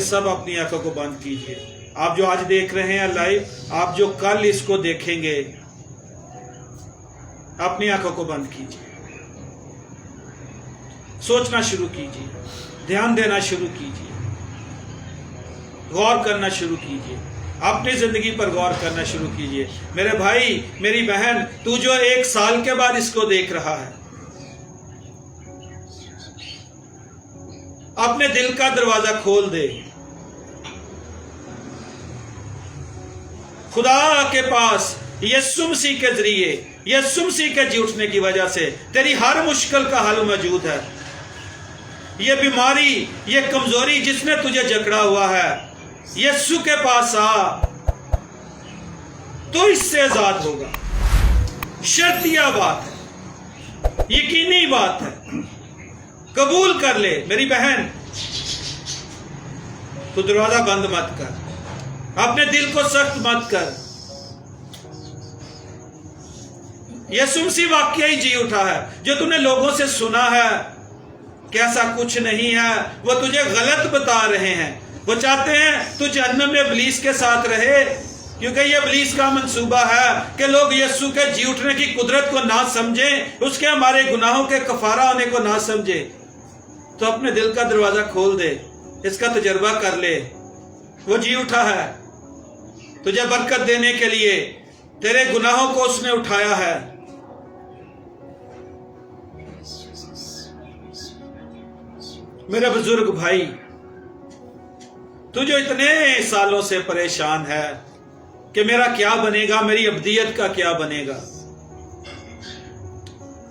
سب اپنی آنکھوں کو بند کیجئے. آپ جو آج دیکھ رہے ہیں لائیو، آپ جو کل اس کو دیکھیں گے، اپنی آنکھوں کو بند کیجئے. سوچنا شروع کیجئے، دھیان دینا شروع کیجئے، غور کرنا شروع کیجئے، اپنی زندگی پر غور کرنا شروع کیجئے. میرے بھائی، میری بہن، تو جو 1 سال کے بعد اس کو دیکھ رہا ہے، اپنے دل کا دروازہ کھول دے. خدا کے پاس یسوع مسیح کے ذریعے، یسوع مسیح کے جی اٹھنے کی وجہ سے تیری ہر مشکل کا حل موجود ہے. یہ بیماری، یہ کمزوری جس نے تجھے جکڑا ہوا ہے، یسوع کے پاس آ، تو اس سے آزاد ہوگا. شرطیہ بات ہے، یقینی بات ہے. قبول کر لے میری بہن. تو دروازہ بند مت کر، اپنے دل کو سخت مت کر. یسوع مسیح واقعی جی اٹھا ہے. جو تم نے لوگوں سے سنا ہے کہ ایسا کچھ نہیں ہے، وہ تجھے غلط بتا رہے ہیں. وہ چاہتے ہیں تو جہنم میں ابلیس کے ساتھ رہے، کیونکہ یہ ابلیس کا منصوبہ ہے کہ لوگ یسوع کے جی اٹھنے کی قدرت کو نہ سمجھیں، اس کے ہمارے گناہوں کے کفارہ ہونے کو نہ سمجھیں. تو اپنے دل کا دروازہ کھول دے، اس کا تجربہ کر لے. وہ جی اٹھا ہے تجھے برکت دینے کے لیے. تیرے گناہوں کو اس نے اٹھایا ہے. میرے بزرگ بھائی، تو جو اتنے سالوں سے پریشان ہے کہ میرا کیا بنے گا، میری ابدیت کا کیا بنے گا،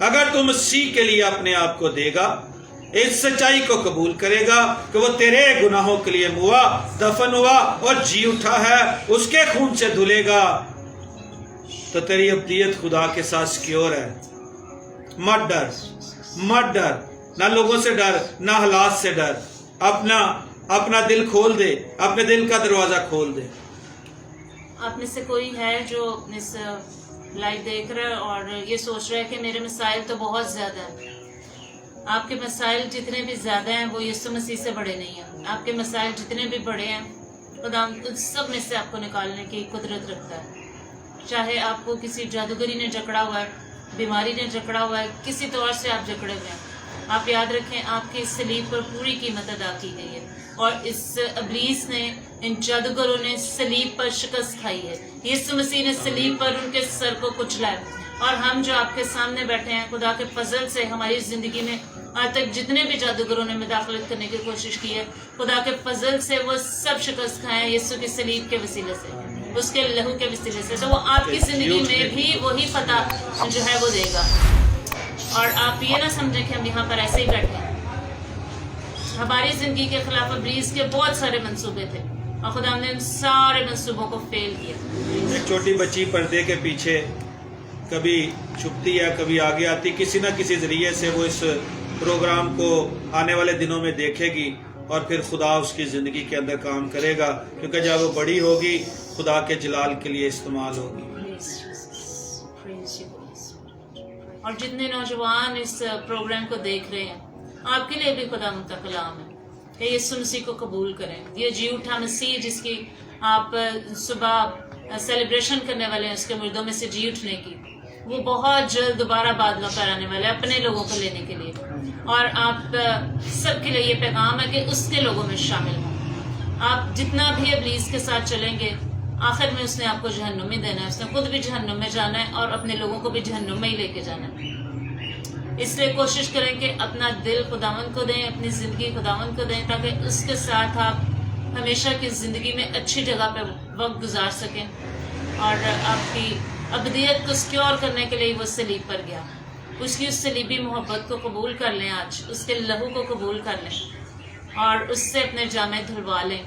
اگر تو مسیح کے لیے اپنے آپ کو دے گا، اس سچائی کو قبول کرے گا کہ وہ تیرے گناہوں کے لیے ہوا، دفن ہوا اور جی اٹھا ہے، اس کے خون سے دھلے گا، تو تیری ابدیت خدا کے ساتھ سیکیور ہے. مت ڈر، مت ڈر. نہ لوگوں سے ڈر، نہ حالات سے ڈر. اپنا دل کھول دے، اپنے دل کا دروازہ کھول دے. آپ میں سے کوئی ہے جو اس لائیو دیکھ رہا ہے اور یہ سوچ رہا ہے کہ میرے مسائل تو بہت زیادہ ہیں. آپ کے مسائل جتنے بھی زیادہ ہیں وہ یسوع مسیح سے بڑے نہیں ہیں. آپ کے مسائل جتنے بھی بڑے ہیں، خدا ان سب میں سے آپ کو نکالنے کی قدرت رکھتا ہے. چاہے آپ کو کسی جادوگری نے جکڑا ہوا ہے، بیماری نے جکڑا ہوا ہے، کسی طور سے آپ جکڑے ہوئے ہیں، آپ یاد رکھیں آپ کی اس صلیب پر پوری قیمت ادا کی گئی ہے. اور اس ابلیس نے، ان جادوگروں نے صلیب پر شکست کھائی ہے. یسوع مسیح نے صلیب پر ان کے سر کو کچلا ہے. اور ہم جو آپ کے سامنے بیٹھے ہیں، خدا کے فضل سے ہماری زندگی میں آج تک جتنے بھی جادوگروں نے مداخلت کرنے کی کوشش کی ہے، خدا کے فضل سے وہ سب شکست کھائے ہیں یسوع کی صلیب کے وسیلے سے، اس کے لہو کے وسیلے سے. تو وہ آپ کی زندگی میں بھی وہی فتح جو ہے وہ دے گا. اور آپ یہ نہ سمجھیں کہ ہم یہاں پر ایسے ہی بیٹھے ہیں. ہماری زندگی کے خلاف ابلیس کے بہت سارے منصوبے تھے اور خدا نے ان سارے منصوبوں کو فیل کیا. ایک چھوٹی بچی پردے کے پیچھے کبھی چھپتی ہے، کبھی آگے آتی، کسی نہ کسی ذریعے سے وہ اس پروگرام کو آنے والے دنوں میں دیکھے گی اور پھر خدا اس کی زندگی کے اندر کام کرے گا، کیونکہ جب وہ بڑی ہوگی خدا کے جلال کے لیے استعمال ہوگی. اور جتنے نوجوان اس پروگرام کو دیکھ رہے ہیں، آپ کے لیے بھی خدا کا کلام ہے کہ یسوع مسیح کو قبول کریں. یہ جی اٹھا مسیح جس کی آپ صبح سیلیبریشن کرنے والے ہیں، اس کے مردوں میں سے جی اٹھنے کی، وہ بہت جلد دوبارہ بادلوں پر آنے والے ہیں اپنے لوگوں کو لینے کے لیے. اور آپ سب کے لیے یہ پیغام ہے کہ اس کے لوگوں میں شامل ہوں. آپ جتنا بھی ابلیس کے ساتھ چلیں گے، آخر میں اس نے آپ کو جہنم میں دینا ہے. اس نے خود بھی جہنم میں جانا ہے اور اپنے لوگوں کو بھی جہنم میں ہی لے کے جانا ہے. اس لیے کوشش کریں کہ اپنا دل خداوند کو دیں، اپنی زندگی خداوند کو دیں، تاکہ اس کے ساتھ آپ ہمیشہ کی زندگی میں اچھی جگہ پہ وقت گزار سکیں. اور آپ کی ابدیت کو سیکیور کرنے کے لیے وہ صلیب پر گیا. اس کی اس صلیبی محبت کو قبول کر لیں، آج اس کے لہو کو قبول کر لیں اور اس سے اپنے جامے دھلوا لیں.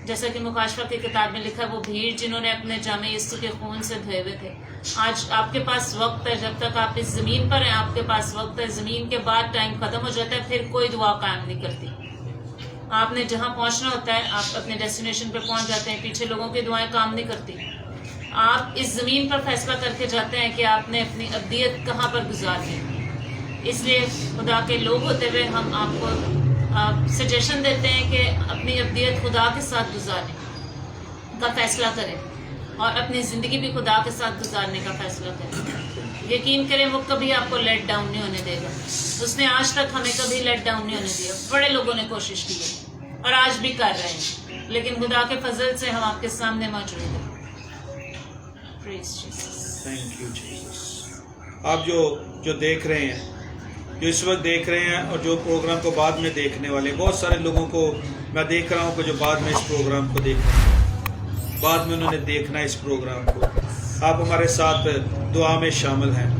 جیسا کہ مکاشفہ کی کتاب میں لکھا، وہ بھیڑ جنہوں نے اپنے جامے یسوع کے خون سے دھوئے ہوئے تھے. آج آپ کے پاس وقت ہے، جب تک آپ اس زمین پر ہیں آپ کے پاس وقت ہے. زمین کے بعد ٹائم ختم ہو جاتا ہے، پھر کوئی دعا قائم نہیں کرتی. آپ نے جہاں پہنچنا ہوتا ہے آپ اپنے ڈیسٹینیشن پہ پہنچ جاتے ہیں، پیچھے لوگوں کی دعائیں کام نہیں کرتی. آپ اس زمین پر فیصلہ کر کے جاتے ہیں کہ آپ نے اپنی ابدیت کہاں پر گزارنی ہے. اس لیے خدا کے لوگ ہوتے ہوئے ہم آپ کو سجیشن دیتے ہیں کہ اپنی ابدیت خدا کے ساتھ گزارنے کا فیصلہ کریں اور اپنی زندگی بھی خدا کے ساتھ گزارنے کا فیصلہ کریں. یقین کریں وہ کبھی آپ کو لیٹ ڈاؤن نہیں ہونے دے گا. اس نے آج تک ہمیں کبھی لیٹ ڈاؤن نہیں ہونے دیا. بڑے لوگوں نے کوشش کی ہے اور آج بھی کر رہے ہیں, لیکن خدا کے فضل سے ہم آپ کے سامنے موجود ہیں. Praise Jesus. Thank you Jesus. آپ جو دیکھ رہے ہیں, جو اس وقت دیکھ رہے ہیں اور جو پروگرام کو بعد میں دیکھنے والے, بہت سارے لوگوں کو میں دیکھ رہا ہوں کہ جو بعد میں اس پروگرام کو دیکھ رہے ہیں, بعد میں انہوں نے دیکھنا ہے اس پروگرام کو. آپ ہمارے ساتھ دعا میں شامل ہیں,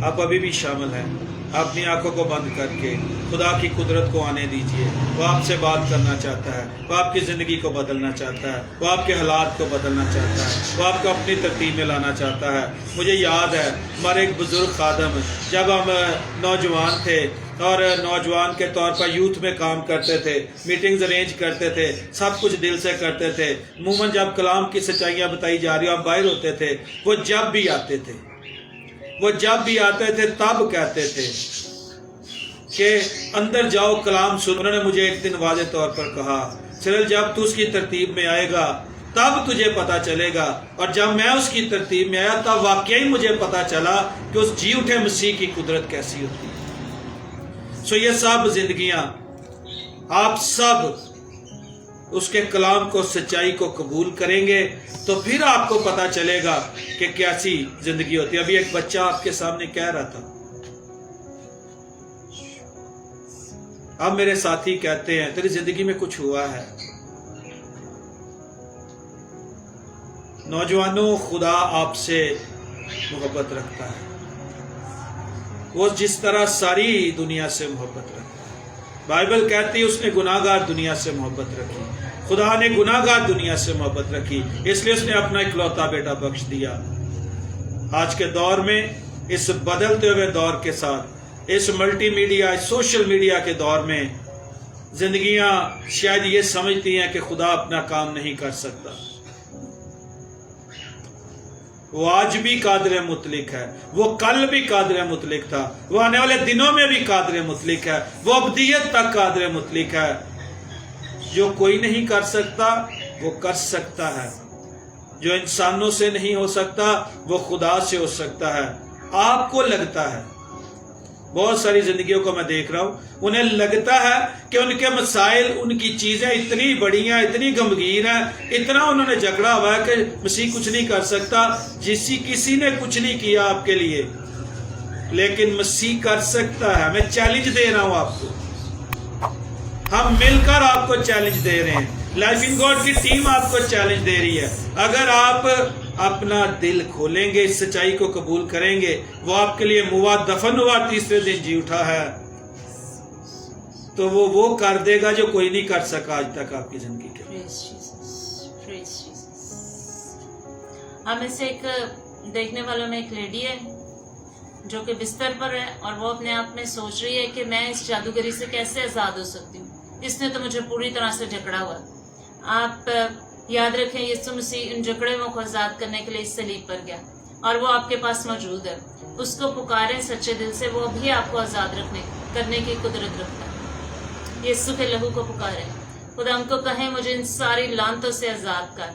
آپ ابھی بھی شامل ہیں. اپنی آنکھوں کو بند کر کے خدا کی قدرت کو آنے دیجئے. وہ آپ سے بات کرنا چاہتا ہے, وہ آپ کی زندگی کو بدلنا چاہتا ہے, وہ آپ کے حالات کو بدلنا چاہتا ہے, وہ آپ کو اپنی ترتیب میں لانا چاہتا ہے. مجھے یاد ہے ہمارے ایک بزرگ خادم جب ہم نوجوان تھے اور نوجوان کے طور پر یوتھ میں کام کرتے تھے, میٹنگز ارینج کرتے تھے, سب کچھ دل سے کرتے تھے. عموماً جب کلام کی سچائیاں بتائی جا رہی ہم باہر ہوتے تھے. وہ جب بھی آتے تھے تب کہتے تھے کہ اندر جاؤ کلام سن. انہوں نے مجھے ایک دن واضح طور پر کہا, چل جب تو اس کی ترتیب میں آئے گا تب تجھے پتا چلے گا. اور جب میں اس کی ترتیب میں آیا تب واقعی مجھے پتا چلا کہ اس جی اٹھے مسیح کی قدرت کیسی ہوتی ہے. سو یہ سب زندگیاں آپ سب اس کے کلام کو, سچائی کو قبول کریں گے تو پھر آپ کو پتا چلے گا کہ کیسی زندگی ہوتی ہے. ابھی ایک بچہ آپ کے سامنے کہہ رہا تھا, اب میرے ساتھی کہتے ہیں تیری زندگی میں کچھ ہوا ہے. نوجوانوں, خدا آپ سے محبت رکھتا ہے. وہ جس طرح ساری دنیا سے محبت رکھتا ہے. بائبل کہتی ہے اس نے گناہگار دنیا سے محبت رکھی. خدا نے گناہگار دنیا سے محبت رکھی, اس لیے اس نے اپنا اکلوتا بیٹا بخش دیا. آج کے دور میں, اس بدلتے ہوئے دور کے ساتھ, اس ملٹی میڈیا, اس سوشل میڈیا کے دور میں زندگیاں شاید یہ سمجھتی ہیں کہ خدا اپنا کام نہیں کر سکتا. وہ آج بھی قادر مطلق ہے, وہ کل بھی قادر مطلق تھا, وہ آنے والے دنوں میں بھی قادر مطلق ہے, وہ ابدیت تک قادر مطلق ہے. جو کوئی نہیں کر سکتا وہ کر سکتا ہے. جو انسانوں سے نہیں ہو سکتا وہ خدا سے ہو سکتا ہے. آپ کو لگتا ہے, بہت ساری زندگیوں کو میں دیکھ رہا ہوں, انہیں لگتا ہے کہ ان کے مسائل, ان کی چیزیں اتنی بڑی ہیں, اتنی گمگیر ہیں, اتنا انہوں نے جھگڑا ہوا ہے کہ مسیح کچھ نہیں کر سکتا. کسی نے کچھ نہیں کیا آپ کے لیے, لیکن مسیح کر سکتا ہے. میں چیلنج دے رہا ہوں آپ کو, ہم مل کر آپ کو چیلنج دے رہے ہیں. لائف ان گاڈ کی ٹیم آپ کو چیلنج دے رہی ہے. اگر آپ اپنا دل کھولیں گے, اس سچائی کو قبول کریں گے, وہ آپ کے لیے موا دفن ہوا تیسرے دن جی اٹھا ہے, تو وہ کر دے گا جو کوئی نہیں کر سکا آج تک آپ کی زندگی کے. ہم میں سے ایک دیکھنے والوں میں ایک لیڈی ہے جو کہ بستر پر ہے اور وہ اپنے آپ میں سوچ رہی ہے کہ میں اس جادوگری سے کیسے آزاد ہو سکتی ہوں. اس نے تو مجھے پوری طرح سے جکڑا ہوا. آپ یاد رکھیں یسوع مسیح ان جکڑے کو آزاد کرنے کے لیے اس صلیب پر گیا اور وہ آپ کے پاس موجود ہے. اس کو پکاریں سچے دل سے, وہ بھی آپ کو آزاد کرنے کی قدرت رکھتا ہے. یسوع کے لہو کو پکاریں. خدا ہم کو کہیں مجھے ان ساری لعنتوں سے آزاد کر,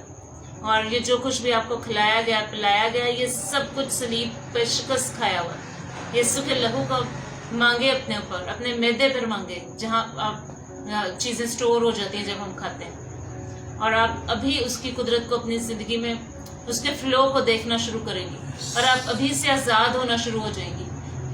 اور یہ جو کچھ بھی آپ کو کھلایا گیا پلایا گیا یہ سب کچھ صلیب پہ شکست کھایا ہوا. یسوع کے لہو کو مانگے اپنے اوپر, اپنے معدے پر مانگے جہاں آپ چیزیں سٹور ہو جاتی ہیں جب ہم کھاتے ہیں. اور آپ ابھی اس کی قدرت کو اپنی زندگی میں اس کے فلو کو دیکھنا شروع کریں گی اور آپ ابھی سے آزاد ہونا شروع ہو جائیں گی.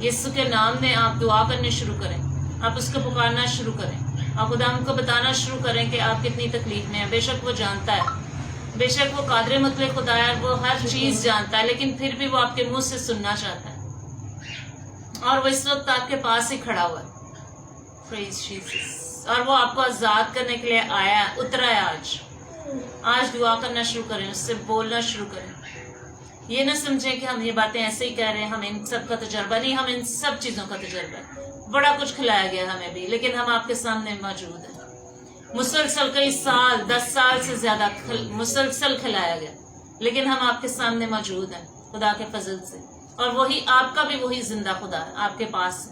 یسوع کے نام میں آپ دعا کرنے شروع کریں, آپ اس کو پکارنا شروع کریں, آپ خدا ہم کو بتانا شروع کریں کہ آپ کتنی تکلیف میں ہیں. بے شک وہ جانتا ہے, بے شک وہ قادر مطلق خدا ہے, وہ ہر چیز جانتا ہے, لیکن پھر بھی وہ آپ کے منہ سے سننا چاہتا ہے اور وہ اس وقت آپ کے پاس ہی کھڑا ہوا ہے. پریز جیسس. اور وہ آپ کو آزاد کرنے کے لیے آیا ہے, اترا ہے. آج دعا کرنا شروع کریں, اس سے بولنا شروع کریں. یہ نہ سمجھیں کہ ہم یہ باتیں ایسے ہی کہہ رہے ہیں, ہم ان سب کا تجربہ نہیں, ہم ان سب چیزوں کا تجربہ ہے. بڑا کچھ کھلایا گیا ہمیں بھی, لیکن ہم آپ کے سامنے موجود ہیں. مسلسل کئی سال, 10 سال سے زیادہ مسلسل کھلایا گیا, لیکن ہم آپ کے سامنے موجود ہیں خدا کے فضل سے. اور وہی آپ کا بھی وہی زندہ خدا ہے آپ کے پاس ہے.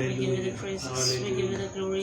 We give you the praises, we give you the glory,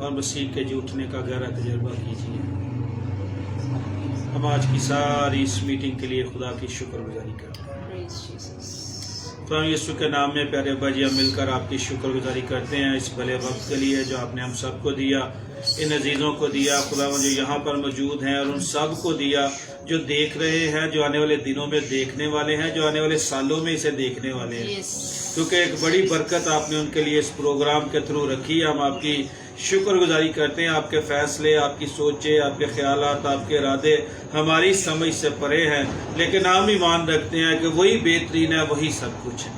اور مسیح کے جی اٹھنے کا گہرا تجربہ کیجیے۔ ہم آج کی ساری اس میٹنگ کے لیے خدا کی شکر گزاری کرتے ہیں۔ Praise Jesus. خدا یسوع کے نام میں پیارے ابا جی ہم مل کر آپ کی شکر گزاری کرتے ہیں اس بھلے وقت کے لیے جو آپ نے ہم سب کو دیا، ان عزیزوں کو دیا خدا جو یہاں پر موجود ہیں، اور ان سب کو دیا جو دیکھ رہے ہیں، جو آنے والے دنوں میں دیکھنے والے ہیں، جو آنے والے سالوں میں اسے دیکھنے والے ہیں، Yes. کیونکہ ایک بڑی برکت آپ نے ان کے لیے اس پروگرام کے تھرو رکھی ہے۔ ہم آپ کی شکر گزاری کرتے ہیں۔ آپ کے فیصلے، آپ کی سوچیں، آپ کے خیالات، آپ کے ارادے ہماری سمجھ سے پرے ہیں، لیکن ہم ایمان رکھتے ہیں کہ وہی بہترین ہے، وہی سب کچھ ہے۔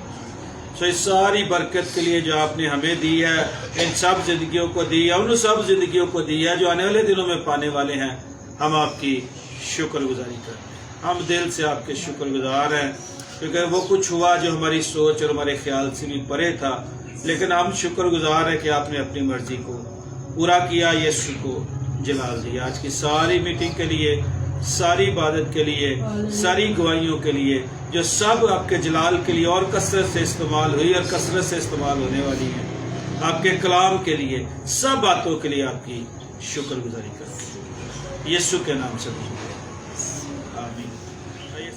سو اس ساری برکت کے لیے جو آپ نے ہمیں دی ہے، ان سب زندگیوں کو دی ہے، ان سب زندگیوں کو دی ہے جو آنے والے دنوں میں پانے والے ہیں، ہم آپ کی شکر گزاری کرتے ہیں۔ ہم دل سے آپ کے شکر گزار ہیں، کیونکہ وہ کچھ ہوا جو ہماری سوچ اور ہمارے خیال سے بھی پرے تھا، لیکن ہم شکر گزار ہیں کہ آپ نے اپنی مرضی کو پورا کیا، یسوع کو جلال دیا۔ آج کی ساری میٹنگ کے لیے، ساری عبادت کے لیے، ساری گواہیوں کے لیے جو سب آپ کے جلال کے لیے اور کثرت سے استعمال ہوئی اور کثرت سے استعمال ہونے والی ہیں، آپ کے کلام کے لیے، سب باتوں کے لیے آپ کی شکر گزاری کرتے ہیں یسوع کے نام سے آمین۔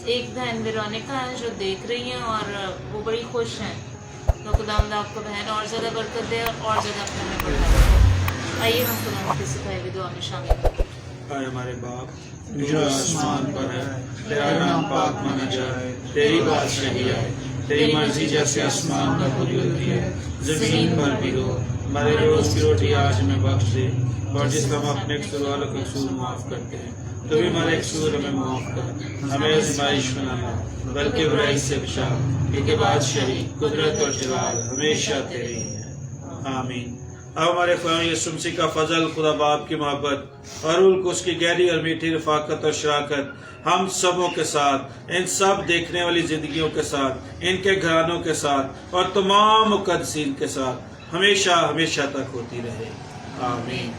ایک بہن ویرونیکا ہے جو دیکھ رہی ہیں اور وہ بڑی خوش ہیں، تو خداوند آپ کو بہن اور زیادہ برکت دے اور زیادہ اپنے میں بڑھائے۔ آئیے ہم خداوند کی سکھائی ہوئی دعا میں شامل ہیں۔ اے ہمارے باپ جو آسمان پر ہے، تیرا نام پاک مانا جائے، تیری بادشاہی آئے، تیری مرضی جیسے آسمان پر پوری ہوتی ہے زمین پر بھی ہو۔ ہمارے روز کی روٹی آج ہمیں بخش دے، اور جس طرح ہم اپنے قصور والوں کے قصور معاف کرتے ہیں، تو بھی ہمارے قصور ہمیں معاف کر، ہمیں آزمائش میں نہ لا بلکہ برائی سے بچا، کیونکہ بادشاہی، قدرت اور جلال ہمیشہ تیری ہے، آمین۔ اب ہمارے خدا یسوع مسیح کا فضل، خدا باپ کی محبت اور روح القدس کی گہری اور میٹھی رفاقت اور شراکت ہم سبوں کے ساتھ، ان سب دیکھنے والی زندگیوں کے ساتھ، ان کے گھرانوں کے ساتھ اور تمام مقدسین کے ساتھ ہمیشہ ہمیشہ تک ہوتی رہے، آمین۔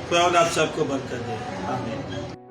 خدا آپ سب کو برکت دے، آمین۔